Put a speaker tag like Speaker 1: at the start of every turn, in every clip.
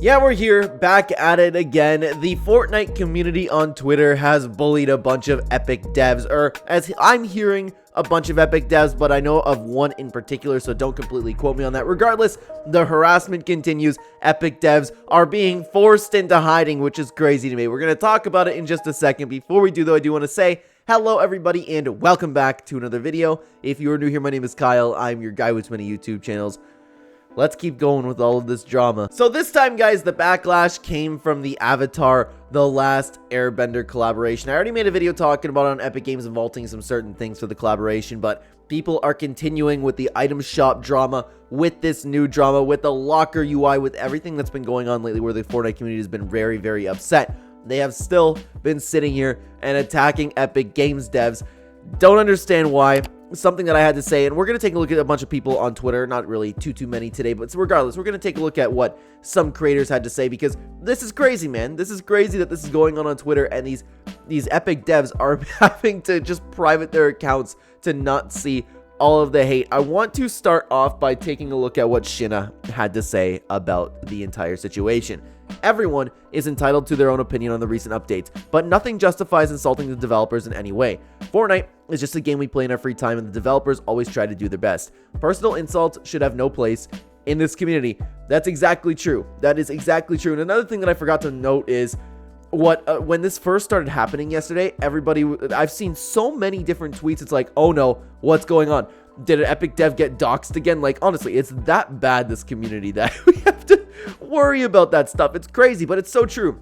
Speaker 1: Yeah, we're here, back at it again. The Fortnite community on Twitter has bullied a bunch of Epic devs, or as I'm hearing, a bunch of Epic devs, but I know of one in particular, so don't completely quote me on that. Regardless, the harassment continues. Epic devs are being forced into hiding, which is crazy to me. We're going to talk about it in just a second. Before we do, though, I do want to say hello, everybody, and welcome back to another video. If you are new here, my name is Kyle. I'm your guy with many YouTube channels. Let's keep going with all of this drama. So this time, guys, the backlash came from the Avatar The Last Airbender collaboration. I already made a video talking about it on Epic Games and vaulting some certain things for the collaboration, but people are continuing with the item shop drama, with this new drama, with the locker UI, with everything that's been going on lately where the Fortnite community has been very, very upset. They have still been sitting here and attacking Epic Games devs. Don't understand why. Something that I had to say, and we're going to take a look at a bunch of people on Twitter, not really too many today, but regardless, we're going to take a look at what some creators had to say, because this is crazy, man. This is crazy that this is going on Twitter, and these Epic devs are having to just private their accounts to not see all of the hate. I want to start off by taking a look at what Shinna had to say about the entire situation. Everyone is entitled to their own opinion on the recent updates, but nothing justifies insulting the developers in any way. Fortnite is just a game we play in our free time, and the developers always try to do their best. Personal insults should have no place in this community. That's exactly true. That is exactly true. And another thing that I forgot to note is when this first started happening yesterday, I've seen so many different tweets. It's like, oh no, what's going on? Did an Epic dev get doxxed again? Like, honestly, it's that bad, this community, that we have to worry about that stuff. It's crazy, but it's so true.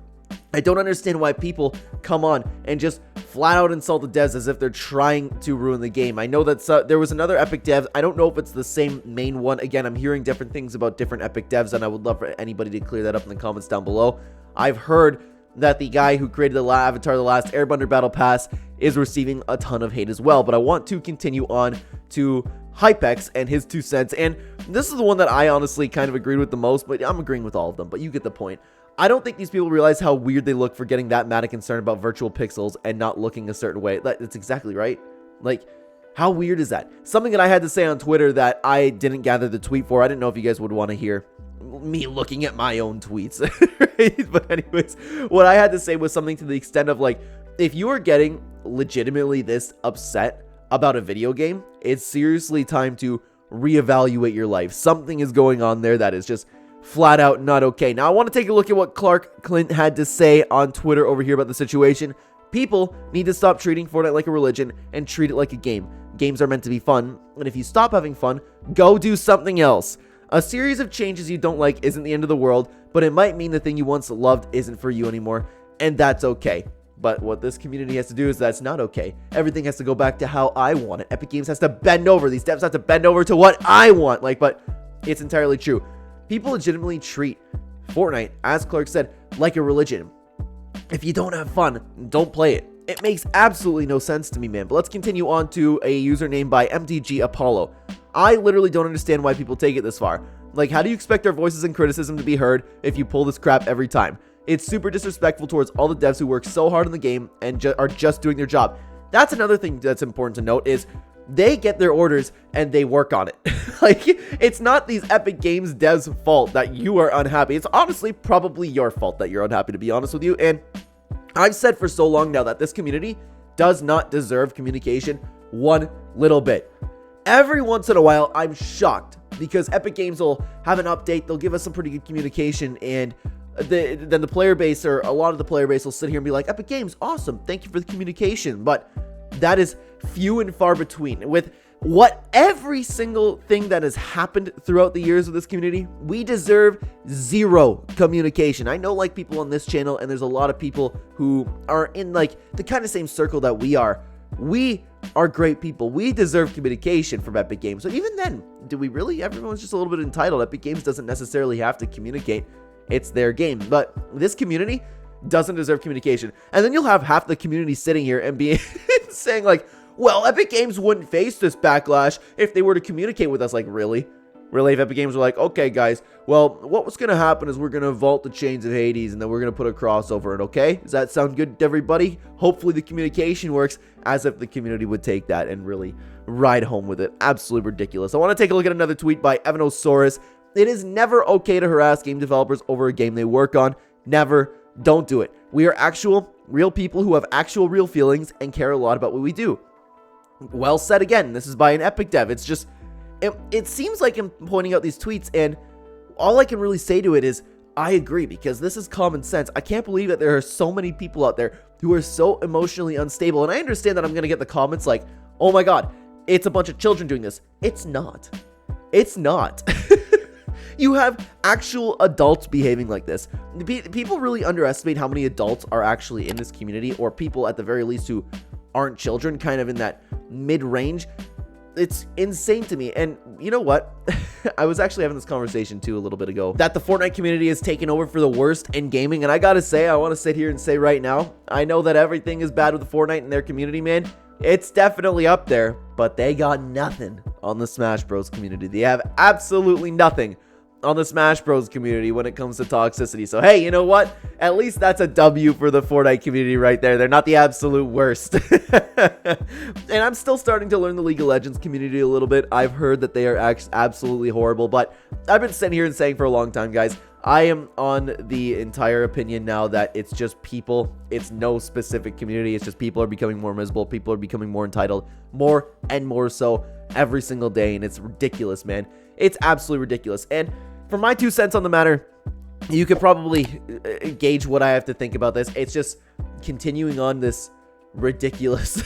Speaker 1: I don't understand why people come on and just flat out insult the devs as if they're trying to ruin the game. I know that there was another Epic dev. I don't know if it's the same main one. Again, I'm hearing different things about different Epic devs, and I would love for anybody to clear that up in the comments down below. I've heard that the guy who created the Avatar The Last Airbender Battle Pass is receiving a ton of hate as well. But I want to continue on to Hypex and his 2 cents. And this is the one that I honestly kind of agreed with the most, but I'm agreeing with all of them. But you get the point. I don't think these people realize how weird they look for getting that mad and concerned about virtual pixels and not looking a certain way. That's exactly right. Like, how weird is that? Something that I had to say on Twitter that I didn't gather the tweet for. I didn't know if you guys would want to hear me looking at my own tweets. Right? But anyways, what I had to say was something to the extent of, like, if you are getting legitimately this upset about a video game, it's seriously time to reevaluate your life. Something is going on there that is just flat out not okay. Now, I want to take a look at what Clint had to say on Twitter over here about the situation. People need to stop treating Fortnite like a religion and treat it like a game. Games are meant to be fun, and if you stop having fun, go do something else. A series of changes you don't like isn't the end of the world, but it might mean the thing you once loved isn't for you anymore, and that's okay. But what this community has to do is that's not okay. Everything has to go back to how I want it. Epic Games has to bend over. These devs have to bend over to what I want. But it's entirely true. People legitimately treat Fortnite, as Clark said, like a religion. If you don't have fun, don't play it. It makes absolutely no sense to me, man. But let's continue on to a username by MTG Apollo. I literally don't understand why people take it this far. Like, how do you expect our voices and criticism to be heard if you pull this crap every time? It's super disrespectful towards all the devs who work so hard on the game and are just doing their job. That's another thing that's important to note is they get their orders and they work on it. Like, it's not these Epic Games devs' fault that you are unhappy. It's honestly probably your fault that you're unhappy, to be honest with you. And I've said for so long now that this community does not deserve communication one little bit. Every once in a while, I'm shocked because Epic Games will have an update. They'll give us some pretty good communication, and then the player base, or a lot of the player base, will sit here and be like, Epic Games, awesome, thank you for the communication. But that is few and far between. With what every single thing that has happened throughout the years of this community, we deserve zero communication. I know, like, people on this channel, and there's a lot of people who are in, like, the kind of same circle that we are. We are great people. We deserve communication from Epic Games. So even then, do we really? Everyone's just a little bit entitled. Epic Games doesn't necessarily have to communicate. It's their game. But this community doesn't deserve communication. And then you'll have half the community sitting here and be saying, like, well, Epic Games wouldn't face this backlash if they were to communicate with us. Like, really? Really, if Epic Games were like, okay, guys, well, what was going to happen is we're going to vault the Chains of Hades, and then we're going to put a cross over it, okay? Does that sound good to everybody? Hopefully the communication works, as if the community would take that and really ride home with it. Absolutely ridiculous. I want to take a look at another tweet by Evanosaurus. It is never okay to harass game developers over a game they work on. Never. Don't do it. We are actual, real people who have actual real feelings and care a lot about what we do. Well said again. This is by an Epic dev. It's just, it seems like I'm pointing out these tweets, and all I can really say to it is, I agree, because this is common sense. I can't believe that there are so many people out there who are so emotionally unstable. And I understand that I'm going to get the comments like, oh my God, it's a bunch of children doing this. It's not. It's not. You have actual adults behaving like this. People really underestimate how many adults are actually in this community, or people at the very least who aren't children, kind of in that mid-range. It's insane to me. And you know what? I was actually having this conversation too a little bit ago, that the Fortnite community has taken over for the worst in gaming. And I gotta say, I want to sit here and say right now, I know that everything is bad with the Fortnite and their community, man. It's definitely up there, but they got nothing on the Smash Bros community. They have absolutely nothing on the Smash Bros community when it comes to toxicity. So hey, you know what? At least that's a W for the Fortnite community right there. They're not the absolute worst. And I'm still starting to learn the League of Legends community a little bit. I've heard that they are absolutely horrible, but I've been sitting here and saying for a long time, guys, I am on the entire opinion now that it's just people. It's no specific community. It's just people are becoming more miserable. People are becoming more entitled, more and more so every single day. And it's ridiculous, man. It's absolutely ridiculous. And for my 2 cents on the matter, you could probably gauge what I have to think about this. It's just continuing on this ridiculous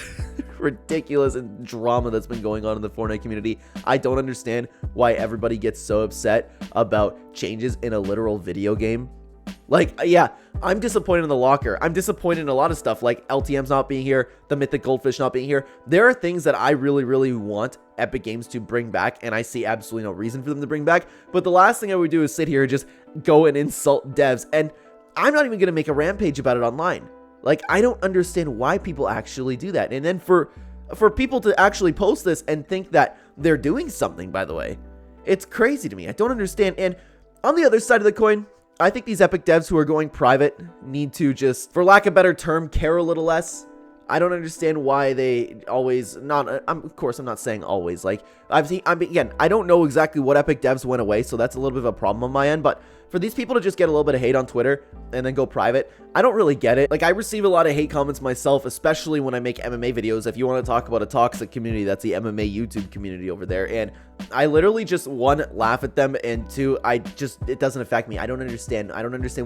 Speaker 1: ridiculous drama that's been going on in the Fortnite community. I don't understand why everybody gets so upset about changes in a literal video game. Like, yeah, I'm disappointed in the locker. I'm disappointed in a lot of stuff, like LTM's not being here, the Mythic Goldfish not being here. There are things that I really, really want Epic Games to bring back, and I see absolutely no reason for them to bring back. But the last thing I would do is sit here and just go and insult devs. And I'm not even going to make a rampage about it online. Like, I don't understand why people actually do that. And then for people to actually post this and think that they're doing something, by the way, it's crazy to me. I don't understand. And on the other side of the coin, I think these Epic devs who are going private need to just, for lack of a better term, care a little less. I don't understand why they always of course, I'm not saying always. Like, again, I don't know exactly what Epic devs went away, so that's a little bit of a problem on my end. But for these people to just get a little bit of hate on Twitter and then go private, I don't really get it. Like, I receive a lot of hate comments myself, especially when I make MMA videos. If you want to talk about a toxic community, that's the MMA YouTube community over there. And I literally just, one, laugh at them, and two, it doesn't affect me. I don't understand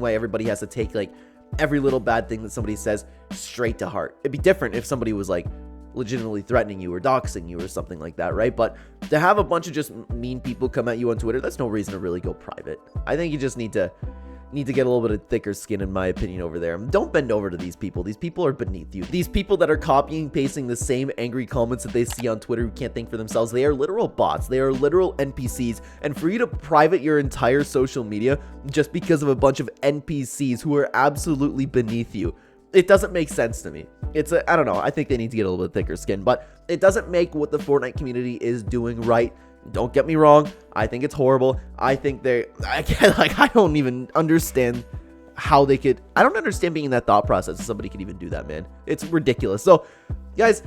Speaker 1: why everybody has to take, like, every little bad thing that somebody says straight to heart. It'd be different if somebody was like legitimately threatening you or doxing you or something like that, right? But to have a bunch of just mean people come at you on Twitter, that's no reason to really go private. I think you just need to get a little bit of thicker skin, in my opinion, over there. Don't bend over to these people. These people are beneath you. These people that are copying, pasting the same angry comments that they see on Twitter, who can't think for themselves, they are literal bots. They are literal NPCs. And for you to private your entire social media just because of a bunch of NPCs who are absolutely beneath you, it doesn't make sense to me. I don't know. I think they need to get a little bit thicker skin, but it doesn't make what the Fortnite community is doing right. Don't get me wrong. I think it's horrible. I think I don't even understand how they could. I don't understand being in that thought process. Somebody could even do that, man. It's ridiculous. So, guys,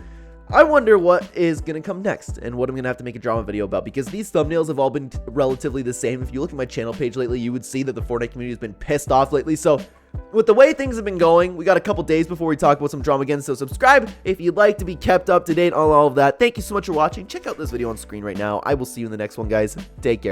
Speaker 1: I wonder what is going to come next and what I'm going to have to make a drama video about, because these thumbnails have all been relatively the same. If you look at my channel page lately, you would see that the Fortnite community has been pissed off lately. So, with the way things have been going, we got a couple days before we talk about some drama again. So subscribe if you'd like to be kept up to date on all of that. Thank you so much for watching. Check out this video on screen right now. I will see you in the next one, guys. Take care.